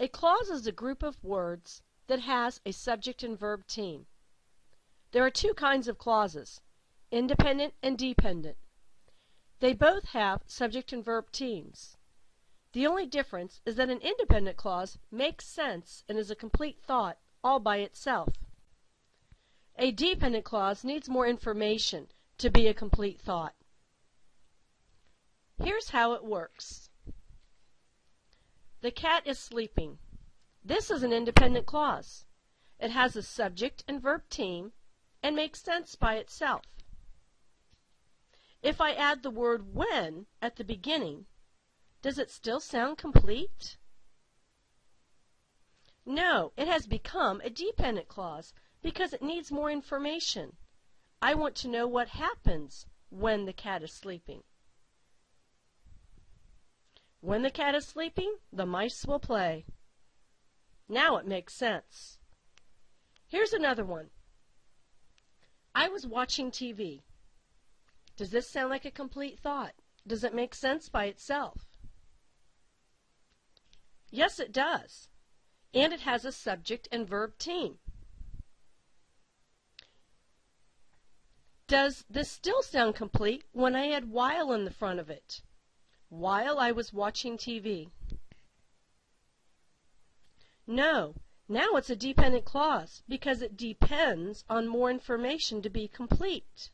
A clause is a group of words that has a subject and verb team. There are two kinds of clauses, independent and dependent. They both have subject and verb teams. The only difference is that an independent clause makes sense and is a complete thought all by itself. A dependent clause needs more information to be a complete thought. Here's how it works. The cat is sleeping. This is an independent clause. It has a subject and verb team and makes sense by itself. If I add the word when at the beginning, does it still sound complete? No, it has become a dependent clause because it needs more information. I want to know what happens when the cat is sleeping. When the cat is sleeping, the mice will play. Now it makes sense. Here's another one. I was watching TV. Does this sound like a complete thought? Does it make sense by itself? Yes, it does. And it has a subject and verb team. Does this still sound complete when I add while in the front of it? While I was watching TV. No, now it's a dependent clause because it depends on more information to be complete.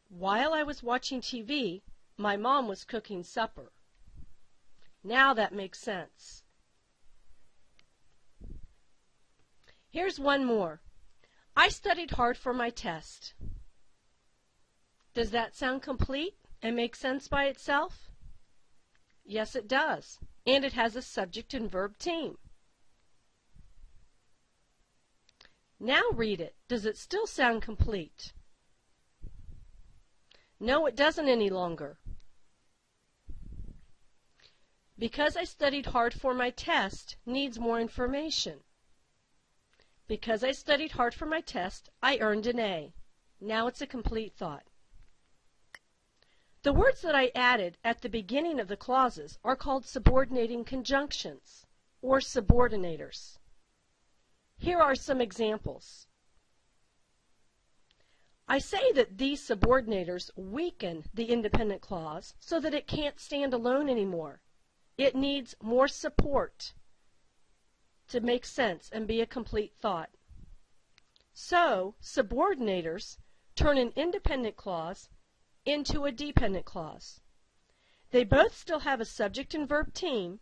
While I was watching TV, my mom was cooking supper. Now that makes sense. Here's one more. I studied hard for my test. Does that sound complete and make sense by itself? Yes, it does. And it has a subject and verb team. Now read it. Does it still sound complete? No, it doesn't any longer. Because I studied hard for my test needs more information. Because I studied hard for my test, I earned an A. Now it's a complete thought. The words that I added at the beginning of the clauses are called subordinating conjunctions, or subordinators. Here are some examples. I say that these subordinators weaken the independent clause so that it can't stand alone anymore. It needs more support to make sense and be a complete thought. So, subordinators turn an independent clause into a dependent clause. They both still have a subject and verb team,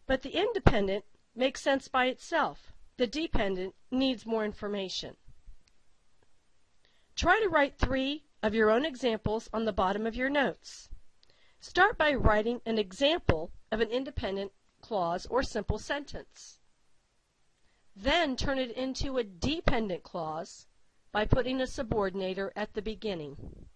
but the independent makes sense by itself. The dependent needs more information. Try to write 3 of your own examples on the bottom of your notes. Start by writing an example of an independent clause or simple sentence. Then turn it into a dependent clause by putting a subordinator at the beginning.